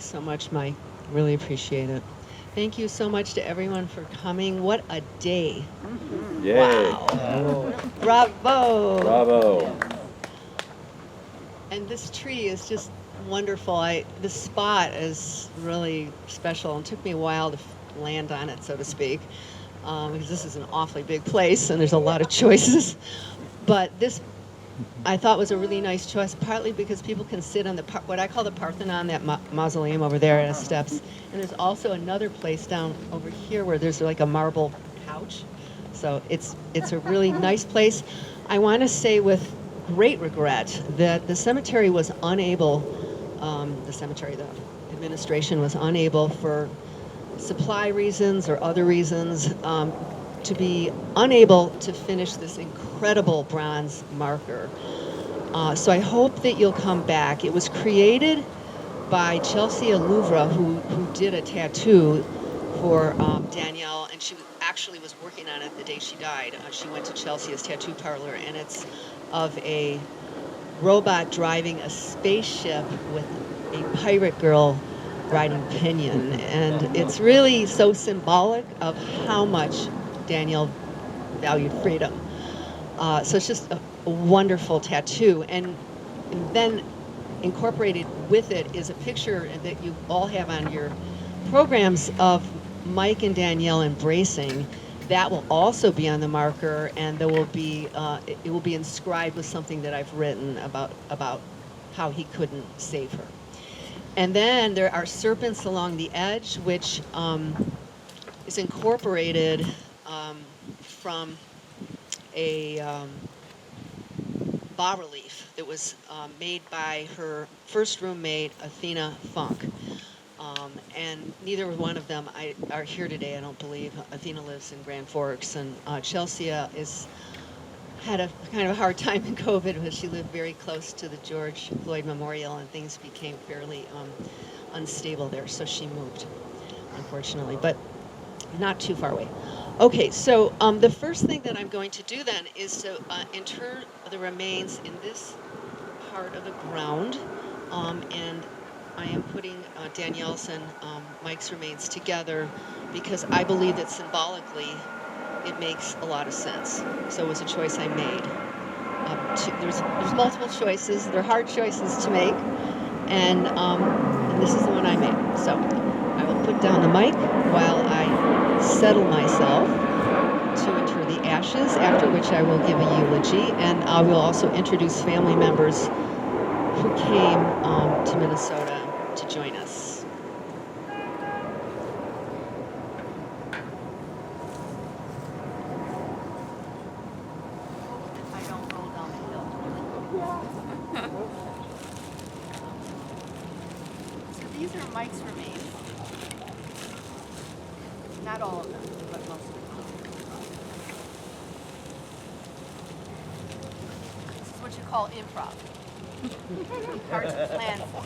so much, Mike. Really appreciate it. Thank you so much to everyone for coming. What a day. Yay. Wow. Bravo. Bravo. And this tree is just wonderful. This spot is really special. It took me a while to land on it, so to speak, because this is an awfully big place and there's a lot of choices. But this I thought was a really nice choice, partly because people can sit on what I call the Parthenon, that mausoleum over there as steps. And there's also another place down over here where there's like a marble couch. So it's a really nice place. I want to say with great regret that the cemetery was unable, the administration was unable for supply reasons or other reasons to be unable to finish this incredible bronze marker. So I hope that you'll come back. It was created by Chelsea Louvre, who did a tattoo for Danielle, and she actually was working on it the day she died. She went to Chelsea's tattoo parlor, and it's of a robot driving a spaceship with a pirate girl riding pinion. And it's really so symbolic of how much Danielle valued freedom. So it's just a wonderful tattoo. And then incorporated with it is a picture that you all have on your programs of Mike and Danielle embracing. That will also be on the marker, and there will be it will be inscribed with something that I've written about how he couldn't save her. And then there are serpents along the edge, which is incorporated from a bas relief that was made by her first roommate, Athena Funk. And neither one of them are here today, I don't believe. Athena lives in Grand Forks, and Chelsea had a kind of a hard time in COVID because she lived very close to the George Floyd Memorial, and things became fairly unstable there, so she moved, unfortunately, but not too far away. Okay, so the first thing that I'm going to do then is to inter the remains in this part of the ground, and I am putting Danielle's and Mike's remains together because I believe that symbolically it makes a lot of sense. So it was a choice I made. There's multiple choices. They're hard choices to make, and this is the one I made. So I will put down the mic while I settle myself to inter the ashes, after which I will give a eulogy, and I will also introduce family members who came to Minnesota to join us. I don't roll down the hill. So these are Mike's remains. Not all of them, but most of them. This is what you call improv. Hard to plan for.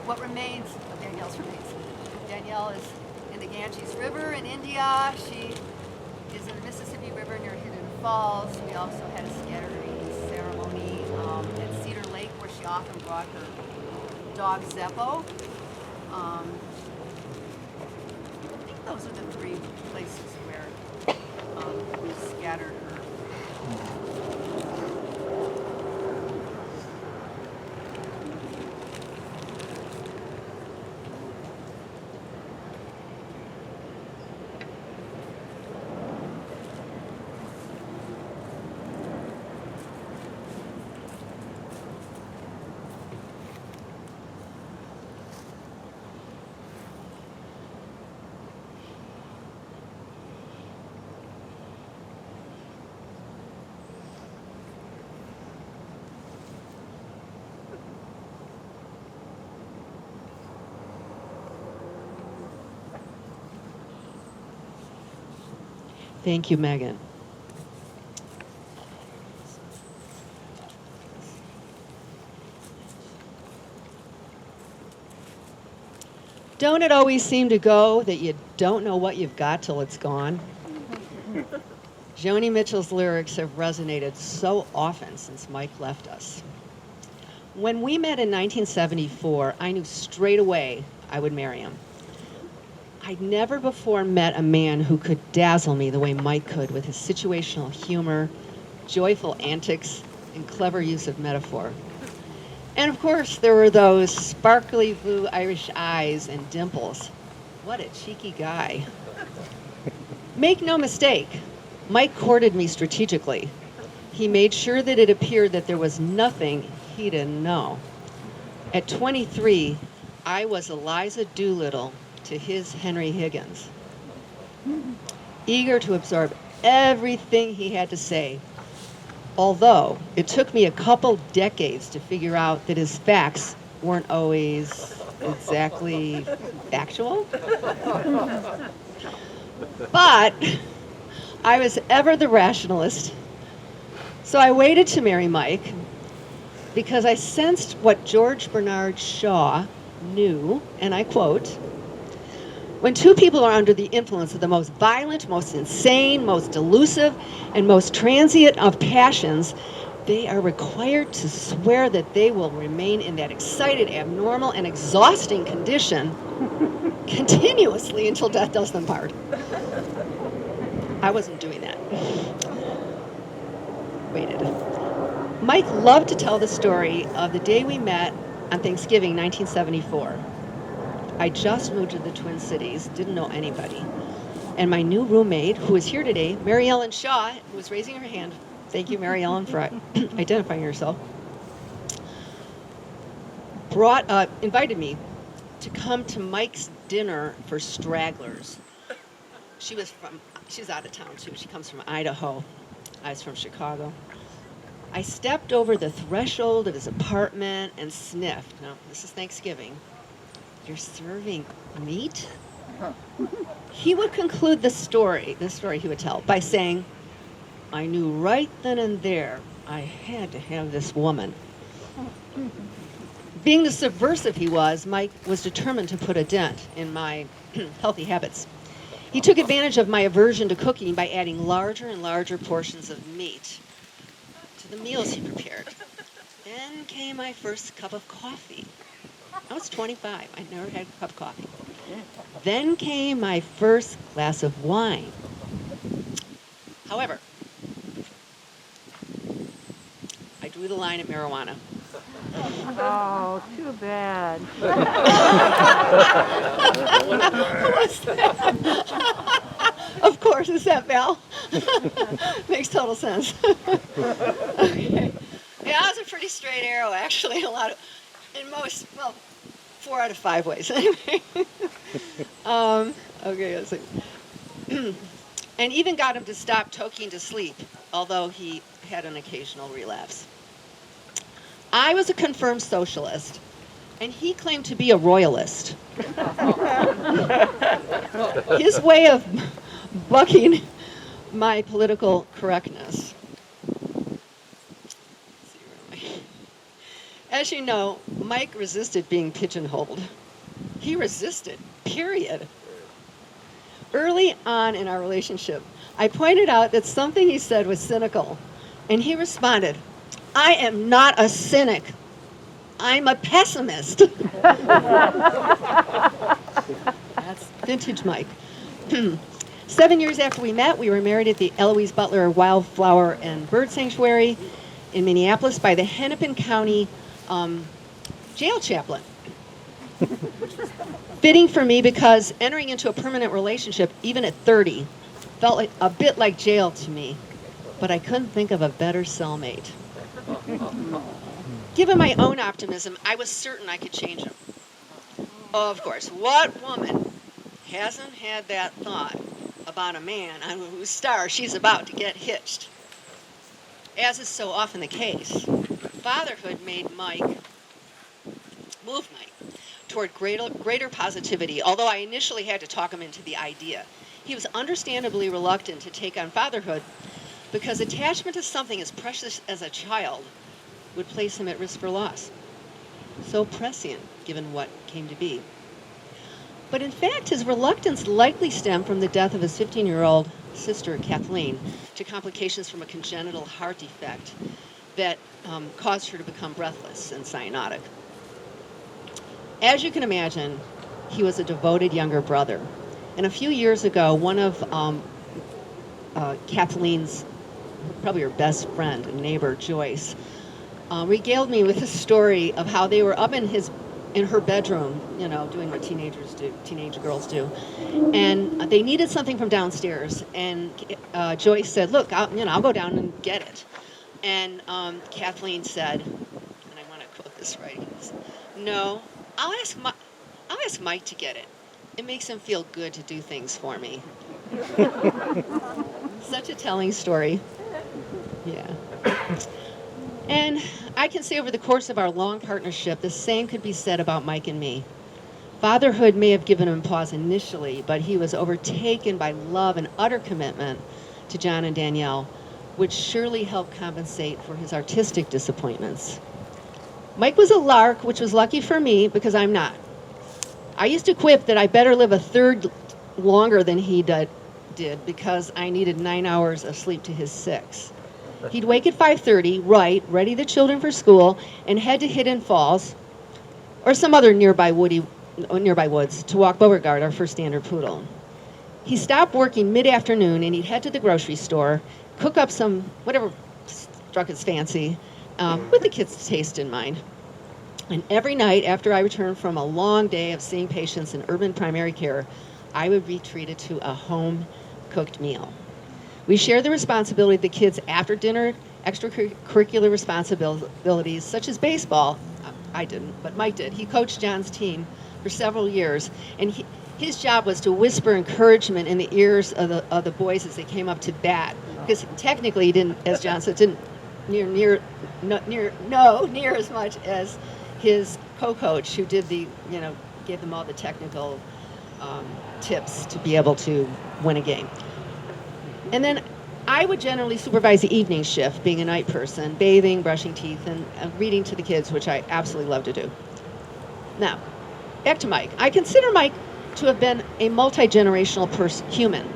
What remains of Danielle's remains? Danielle is in the Ganges River in India. She is in the Mississippi River near Hidden Falls. We also had a scattering ceremony at Cedar Lake where she often brought her dog Zeppo. I think those are the three places where we scattered her. Thank you, Megan. Don't it always seem to go that you don't know what you've got till it's gone? Joni Mitchell's lyrics have resonated so often since Mike left us. When we met in 1974, I knew straight away I would marry him. I'd never before met a man who could dazzle me the way Mike could with his situational humor, joyful antics, and clever use of metaphor. And of course, there were those sparkly blue Irish eyes and dimples. What a cheeky guy. Make no mistake, Mike courted me strategically. He made sure that it appeared that there was nothing he didn't know. At 23, I was Eliza Doolittle to his Henry Higgins, eager to absorb everything he had to say, although it took me a couple decades to figure out that his facts weren't always exactly factual. But I was ever the rationalist, so I waited to marry Mike because I sensed what George Bernard Shaw knew, and I quote, "When two people are under the influence of the most violent, most insane, most delusive, and most transient of passions, they are required to swear that they will remain in that excited, abnormal, and exhausting condition continuously until death does them part." I wasn't doing that. Waited. Mike loved to tell the story of the day we met on Thanksgiving 1974. I just moved to the Twin Cities, didn't know anybody. And my new roommate, who is here today, Mary Ellen Shaw, who was raising her hand. Thank you, Mary Ellen, for identifying yourself. Invited me to come to Mike's dinner for stragglers. She's out of town too. She comes from Idaho. I was from Chicago. I stepped over the threshold of his apartment and sniffed. Now, this is Thanksgiving. "You're serving meat?" He would conclude this story he would tell, by saying, "I knew right then and there I had to have this woman." Being the subversive he was, Mike was determined to put a dent in my healthy habits. He took advantage of my aversion to cooking by adding larger and larger portions of meat to the meals he prepared. Then came my first cup of coffee. I was 25. I'd never had a cup of coffee. Then came my first glass of wine. However, I drew the line at marijuana. Oh, too bad. What's that? Of course, is that Val? Makes total sense. Okay. Yeah, I was a pretty straight arrow, actually. In 4 out of 5 ways, anyway. Okay, let's see. And even got him to stop toking to sleep, although he had an occasional relapse. I was a confirmed socialist, and he claimed to be a royalist. His way of bucking my political correctness. As you know, Mike resisted being pigeonholed. He resisted, period. Early on in our relationship, I pointed out that something he said was cynical, and he responded, "I am not a cynic. I'm a pessimist." That's vintage Mike. 7 years after we met, we were married at the Eloise Butler Wildflower and Bird Sanctuary in Minneapolis by the Hennepin County jail chaplain. Fitting for me because entering into a permanent relationship, even at 30, felt like a bit like jail to me, but I couldn't think of a better cellmate. Given my own optimism, I was certain I could change him. Of course, what woman hasn't had that thought about a man on whose star she's about to get hitched? As is so often the case, fatherhood moved Mike toward greater positivity, although I initially had to talk him into the idea. He was understandably reluctant to take on fatherhood because attachment to something as precious as a child would place him at risk for loss. So prescient, given what came to be. But in fact, his reluctance likely stemmed from the death of his 15-year-old sister, Kathleen, to complications from a congenital heart defect that caused her to become breathless and cyanotic. As you can imagine, he was a devoted younger brother. And a few years ago, one of Kathleen's, probably her best friend and neighbor, Joyce, regaled me with a story of how they were up in her bedroom, doing what teenage girls do. And they needed something from downstairs. And Joyce said, look, I'll go down and get it. And Kathleen said, and I want to quote this right, no, I'll ask Mike to get it. It makes him feel good to do things for me. Such a telling story. Yeah. And I can say over the course of our long partnership, the same could be said about Mike and me. Fatherhood may have given him pause initially, but he was overtaken by love and utter commitment to John and Danielle, which surely helped compensate for his artistic disappointments. Mike was a lark, which was lucky for me because I'm not. I used to quip that I better live a third longer than he did because I needed 9 hours of sleep to his 6. He'd wake at 5:30, ready the children for school, and head to Hidden Falls or some other nearby woods to walk Beauregard, our first standard poodle. He stopped working mid-afternoon and he'd head to the grocery store, cook up some whatever struck his fancy, with the kids' taste in mind. And every night after I returned from a long day of seeing patients in urban primary care, I would be treated to a home-cooked meal. We shared the responsibility of the kids' after-dinner extracurricular responsibilities, such as baseball. I didn't, but Mike did. He coached John's team for several years, and his job was to whisper encouragement in the ears of the boys as they came up to bat. Because technically, he didn't, as John said, didn't near as much as his co-coach, who did gave them all the technical tips to be able to win a game. And then I would generally supervise the evening shift, being a night person, bathing, brushing teeth, and reading to the kids, which I absolutely love to do. Now, back to Mike. I consider Mike to have been a multi-generational human,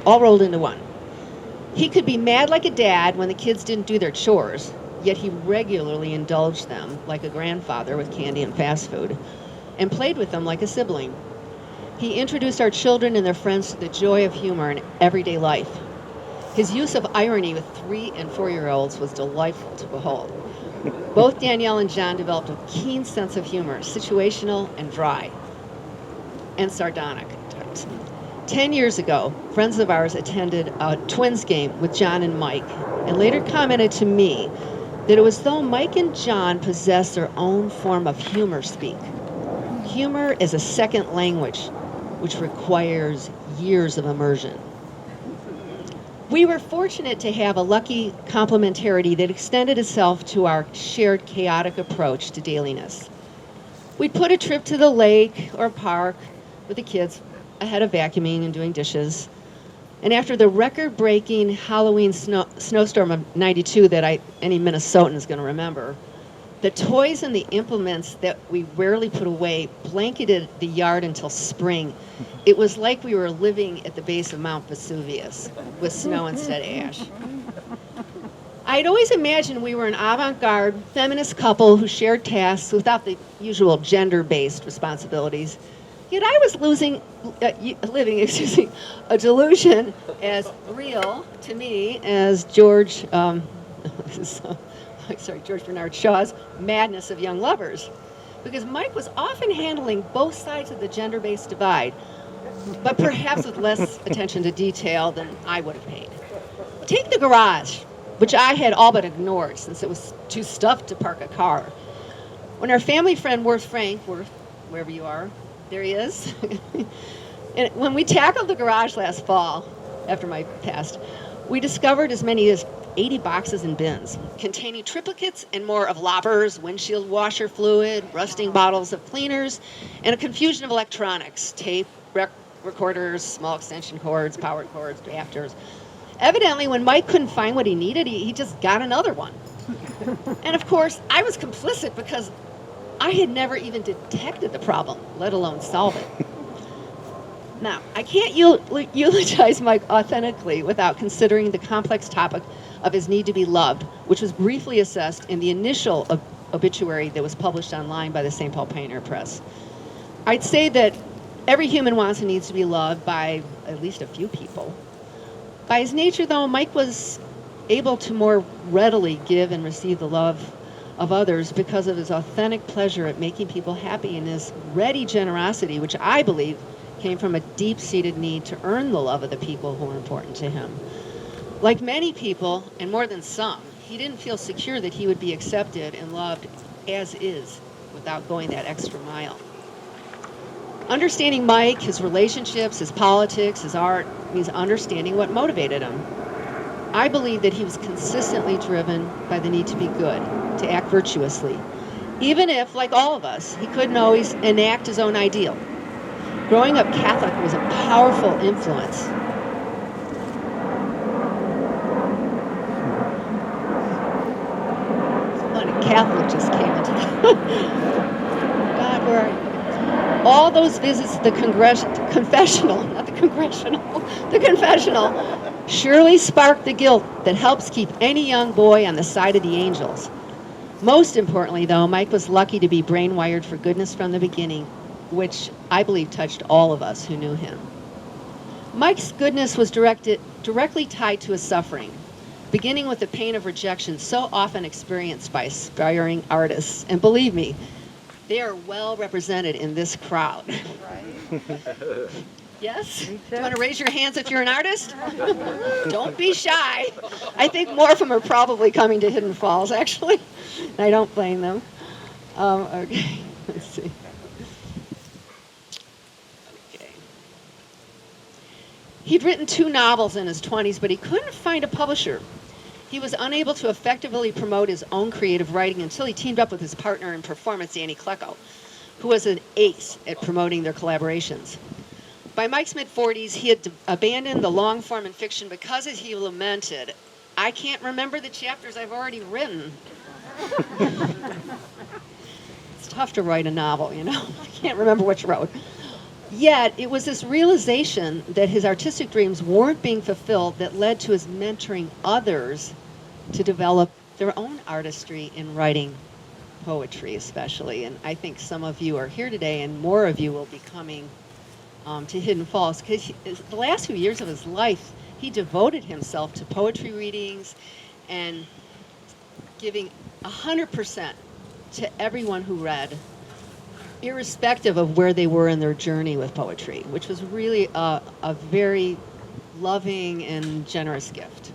all rolled into one. He could be mad like a dad when the kids didn't do their chores, yet he regularly indulged them like a grandfather with candy and fast food, and played with them like a sibling. He introduced our children and their friends to the joy of humor in everyday life. His use of irony with 3- and 4-year-olds was delightful to behold. Both Danielle and John developed a keen sense of humor, situational and dry, and sardonic at times. 10 years ago, friends of ours attended a Twins game with John and Mike, and later commented to me that it was though Mike and John possessed their own form of humor speak. Humor is a second language, which requires years of immersion. We were fortunate to have a lucky complementarity that extended itself to our shared chaotic approach to dailiness. We'd put a trip to the lake or park with the kids ahead of vacuuming and doing dishes. And after the record-breaking Halloween snowstorm of '92 that any Minnesotan is going to remember, the toys and the implements that we rarely put away blanketed the yard until spring. It was like we were living at the base of Mount Vesuvius with snow instead of ash. I'd always imagined we were an avant-garde feminist couple who shared tasks without the usual gender-based responsibilities. Yet I was living a delusion as real to me as George Bernard Shaw's Madness of Young Lovers, because Mike was often handling both sides of the gender-based divide, but perhaps with less attention to detail than I would have paid. Take the garage, which I had all but ignored since it was too stuffed to park a car. When our family friend Worth, wherever you are, there he is. And when we tackled the garage last fall, after my passed, we discovered as many as 80 boxes and bins containing triplicates and more of loppers, windshield washer fluid, rusting bottles of cleaners, and a confusion of electronics, tape, recorders, small extension cords, power cords, adapters. Evidently, when Mike couldn't find what he needed, he just got another one. And of course, I was complicit because I had never even detected the problem, let alone solve it. Now, I can't eulogize Mike authentically without considering the complex topic of his need to be loved, which was briefly assessed in the initial obituary that was published online by the St. Paul Pioneer Press. I'd say that every human wants and needs to be loved by at least a few people. By his nature, though, Mike was able to more readily give and receive the love of others because of his authentic pleasure at making people happy and his ready generosity, which I believe came from a deep-seated need to earn the love of the people who were important to him. Like many people, and more than some, he didn't feel secure that he would be accepted and loved as is without going that extra mile. Understanding Mike, his relationships, his politics, his art, means understanding what motivated him. I believe that he was consistently driven by the need to be good, to act virtuously, even if, like all of us, he couldn't always enact his own ideal. Growing up Catholic was a powerful influence. Somebody Catholic just came into the God, where are you? All those visits to the confessional, not the congressional, the confessional, surely sparked the guilt that helps keep any young boy on the side of the angels. Most importantly, though, Mike was lucky to be brain-wired for goodness from the beginning, which I believe touched all of us who knew him. Mike's goodness was directly tied to his suffering, beginning with the pain of rejection so often experienced by aspiring artists. And believe me, they are well represented in this crowd. Right? Yes? Do you want to raise your hands if you're an artist? Don't be shy. I think more of them are probably coming to Hidden Falls, actually. I don't blame them. Okay, let's see. Okay. He'd written 2 novels in his 20s, but he couldn't find a publisher. He was unable to effectively promote his own creative writing until he teamed up with his partner in performance, Danny Klecko, who was an ace at promoting their collaborations. By Mike's mid-40s, he had abandoned the long form in fiction because, as he lamented, "I can't remember the chapters I've already written." It's tough to write a novel, you know. I can't remember what you wrote. Yet, it was this realization that his artistic dreams weren't being fulfilled that led to his mentoring others to develop their own artistry in writing poetry, especially. And I think some of you are here today, and more of you will be coming to Hidden Falls, because the last few years of his life, he devoted himself to poetry readings and giving 100% to everyone who read, irrespective of where they were in their journey with poetry, which was really a very loving and generous gift.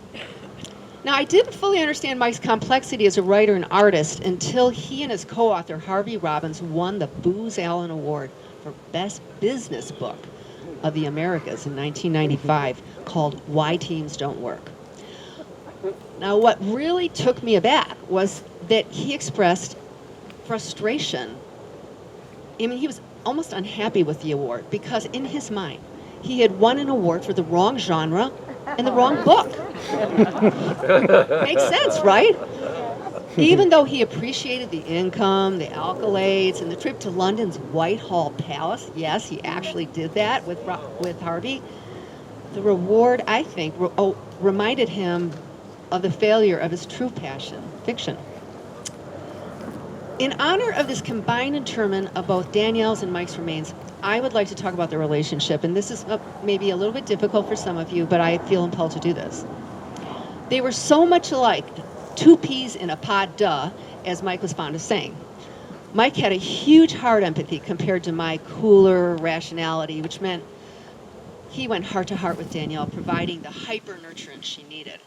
Now, I didn't fully understand Mike's complexity as a writer and artist until he and his co-author, Harvey Robbins, won the Booz Allen Award for Best Business Book of the Americas in 1995, called Why Teams Don't Work. Now, what really took me aback was that he expressed frustration. I mean, he was almost unhappy with the award because in his mind, he had won an award for the wrong genre and the wrong book. Makes sense, right? Even though he appreciated the income, the accolades, and the trip to London's Whitehall Palace, yes, he actually did that with Harvey, the reward, I think, reminded him of the failure of his true passion, fiction. In honor of this combined interment of both Danielle's and Mike's remains, I would like to talk about their relationship, and this is maybe a little bit difficult for some of you, but I feel impelled to do this. They were so much alike, 2 peas in a pod, duh, as Mike was fond of saying. Mike had a huge heart empathy compared to my cooler rationality, which meant he went heart to heart with Danielle, providing the hyper nurturance she needed.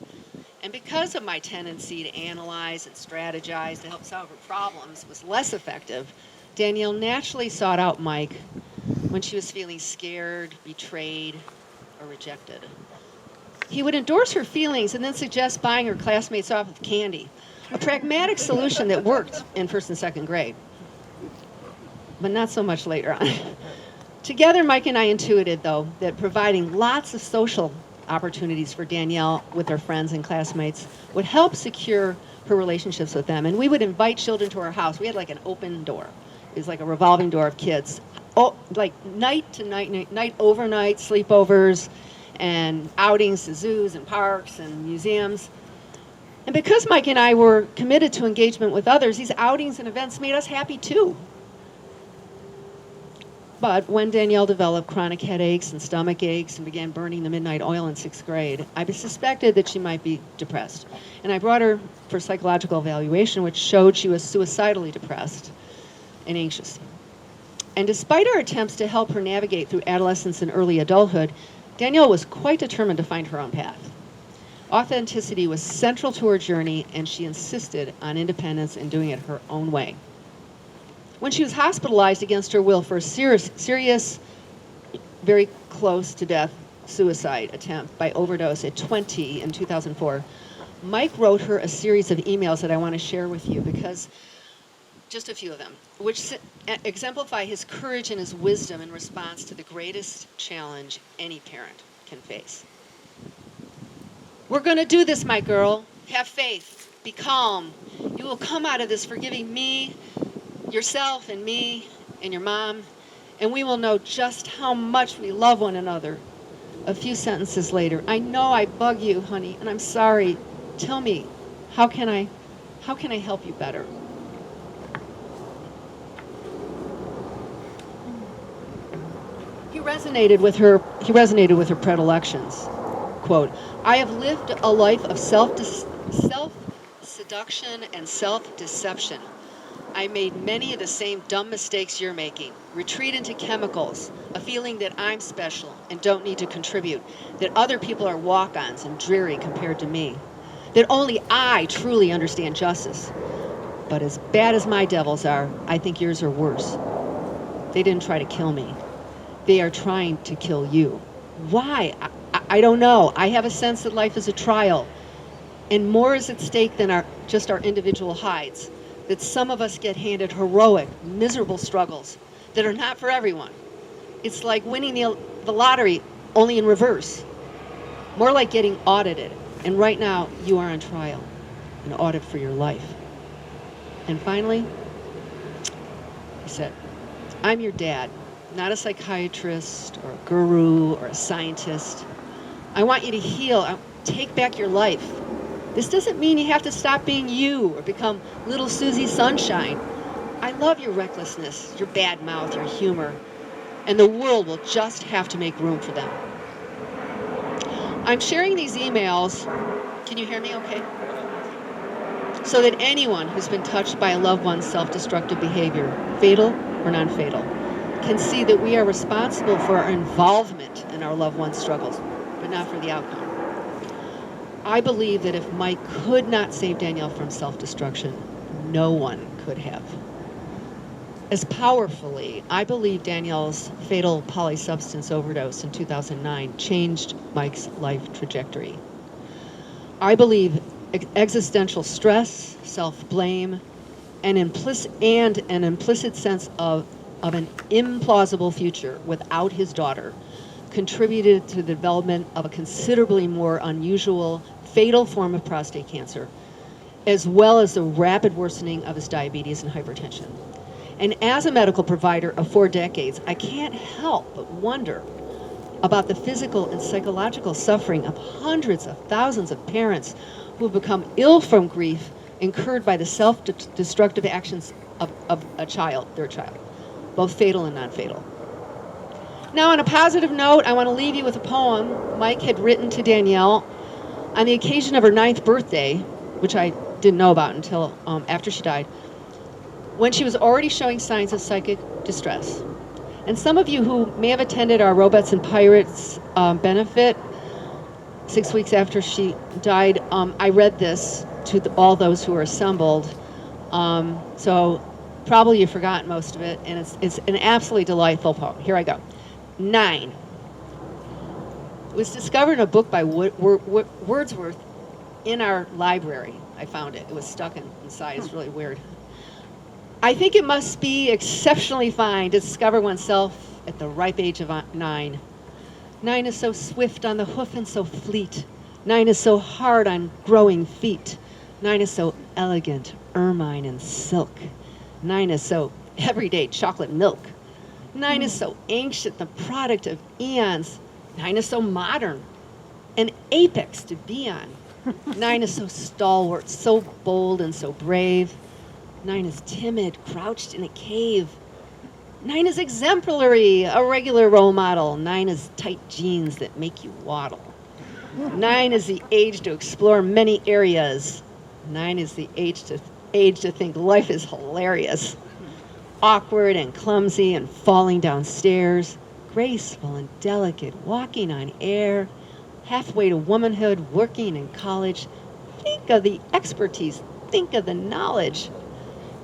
And because of my tendency to analyze and strategize to help solve her problems was less effective, Danielle naturally sought out Mike when she was feeling scared, betrayed, or rejected. He would endorse her feelings and then suggest buying her classmates off with candy, a pragmatic solution that worked in 1st and 2nd grade, but not so much later on. Together, Mike and I intuited, though, that providing lots of social opportunities for Danielle with her friends and classmates would help secure her relationships with them. And we would invite children to our house. We had like an open door. It was like a revolving door of kids. like night to night, overnight sleepovers and outings to zoos and parks and museums. And because Mike and I were committed to engagement with others, these outings and events made us happy too. But when Danielle developed chronic headaches and stomach aches and began burning the midnight oil in 6th grade, I suspected that she might be depressed. And I brought her for psychological evaluation, which showed she was suicidally depressed and anxious. And despite our attempts to help her navigate through adolescence and early adulthood, Danielle was quite determined to find her own path. Authenticity was central to her journey, and she insisted on independence and doing it her own way. When she was hospitalized against her will for a serious, very close to death suicide attempt by overdose at 20 in 2004, Mike wrote her a series of emails that I want to share with you, because just a few of them, which exemplify his courage and his wisdom in response to the greatest challenge any parent can face. We're going to do this, my girl. Have faith. Be calm. You will come out of this forgiving me, yourself, and me, and your mom, and we will know just how much we love one another. A few sentences later, I know I bug you, honey, and I'm sorry. Tell me, how can I help you better? He resonated with her predilections. Quote, I have lived a life of self-seduction and self-deception. I made many of the same dumb mistakes you're making. Retreat into chemicals, a feeling that I'm special and don't need to contribute, that other people are walk-ons and dreary compared to me, that only I truly understand justice. But as bad as my devils are, I think yours are worse. They didn't try to kill me. They are trying to kill you. Why? I don't know. I have a sense that life is a trial, and more is at stake than just our individual hides, that some of us get handed heroic, miserable struggles that are not for everyone. It's like winning the lottery, only in reverse. More like getting audited, and right now you are on trial, an audit for your life. And finally, he said, I'm your dad, not a psychiatrist or a guru or a scientist. I want you to heal. Take back your life. This doesn't mean you have to stop being you or become little Susie Sunshine. I love your recklessness, your bad mouth, your humor, and the world will just have to make room for them. I'm sharing these emails, can you hear me okay? So that anyone who's been touched by a loved one's self-destructive behavior, fatal or non-fatal, can see that we are responsible for our involvement in our loved one's struggles, but not for the outcome. I believe that if Mike could not save Danielle from self-destruction, no one could have. As powerfully, I believe Danielle's fatal polysubstance overdose in 2009 changed Mike's life trajectory. I believe existential stress, self-blame, and an implicit sense of an implausible future without his daughter contributed to the development of a considerably more unusual, fatal form of prostate cancer, as well as the rapid worsening of his diabetes and hypertension. And as a medical provider of 4 decades, I can't help but wonder about the physical and psychological suffering of hundreds of thousands of parents who have become ill from grief incurred by the self-destructive actions of their child, both fatal and non-fatal. Now, on a positive note, I want to leave you with a poem Mike had written to Danielle on the occasion of her 9th birthday, which I didn't know about until after she died, when she was already showing signs of psychic distress. And some of you who may have attended our Robots and Pirates benefit 6 weeks after she died, I read this to all those who were assembled. So probably you've forgotten most of it, and it's an absolutely delightful poem. Here I go. 9. It was discovered in a book by Wordsworth in our library. I found it. It was stuck inside. It's really weird. I think it must be exceptionally fine to discover oneself at the ripe age of 9. 9 is so swift on the hoof and so fleet. 9 is so hard on growing feet. 9 is so elegant, ermine and silk. 9 is so everyday chocolate milk. 9 is so ancient, the product of eons. 9 is so modern, an apex to be on. 9 is so stalwart, so bold and so brave. 9 is timid, crouched in a cave. 9 is exemplary, a regular role model. 9 is tight jeans that make you waddle. 9 is the age to explore many areas. 9 is the age to think life is hilarious. Awkward and clumsy and falling downstairs. Graceful and delicate, walking on air. Halfway to womanhood, working in college. Think of the expertise. Think of the knowledge.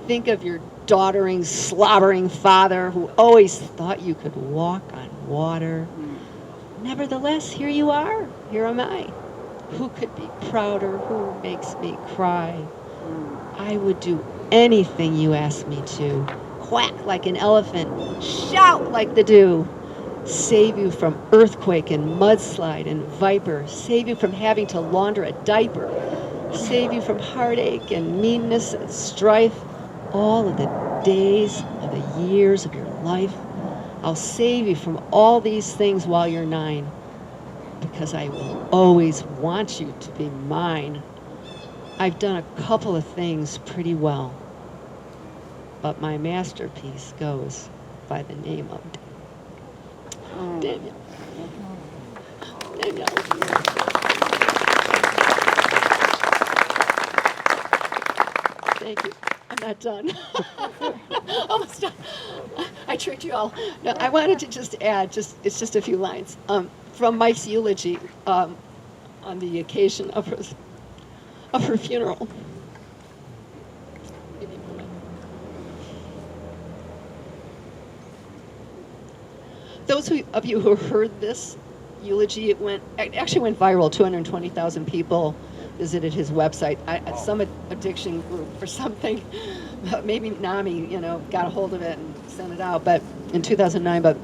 Think of your doddering, slobbering father who always thought you could walk on water. Nevertheless, here you are. Here am I. Who could be prouder? Who makes me cry? I would do anything you asked me to. Quack like an elephant. Shout like the dew. Save you from earthquake and mudslide and viper. Save you from having to launder a diaper. Save you from heartache and meanness and strife. All of the days of the years of your life. I'll save you from all these things while you're 9, because I will always want you to be mine. I've done a couple of things pretty well, but my masterpiece goes by the name of Daniele. Daniele. Thank you. I'm not done. Almost done. I tricked you all. No, I wanted to just add, it's just a few lines from Mike's eulogy on the occasion of her funeral. Give me a moment. Those of you who heard this eulogy, it actually went viral. 220,000 people visited his website. Some addiction group or something, maybe NAMI, got a hold of it and sent it out. But in 2009, but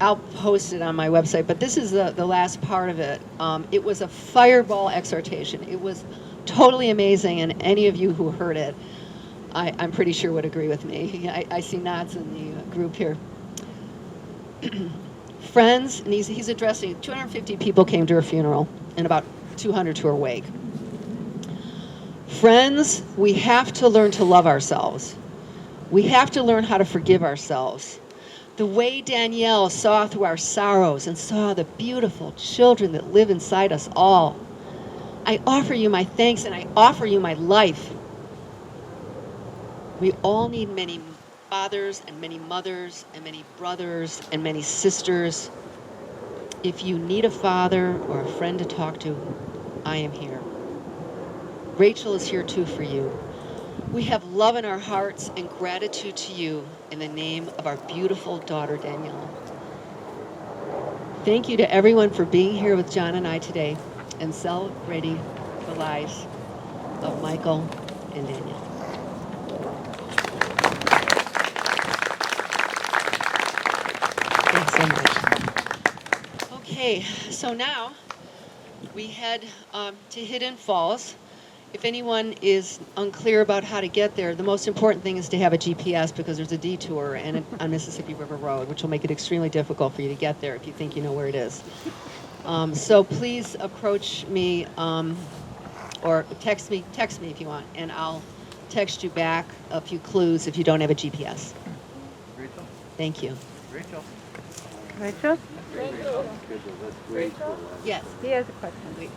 I'll post it on my website. But this is the last part of it. It was a fireball exhortation. It was totally amazing, and any of you who heard it, I'm pretty sure would agree with me. I see nods in the group here. Friends, and he's addressing 250 people came to her funeral and about 200 to her wake. Friends, we have to learn to love ourselves. We have to learn how to forgive ourselves. The way Daniele saw through our sorrows and saw the beautiful children that live inside us all. I offer you my thanks and I offer you my life. We all need many fathers and many mothers and many brothers and many sisters. If you need a father or a friend to talk to, I am here. Rachel is here too for you. We have love in our hearts and gratitude to you in the name of our beautiful daughter, Daniele. Thank you to everyone for being here with John and I today and celebrating the lives of Michael and Daniele. Thanks so much. Okay, so now we head to Hidden Falls. If anyone is unclear about how to get there, the most important thing is to have a GPS because there's a detour on Mississippi River Road, which will make it extremely difficult for you to get there if you think you know where it is. So please approach me or text me if you want, and I'll text you back a few clues if you don't have a GPS. Rachel? Thank you. Rachel? Rachel? Yes. He has a question. Wait.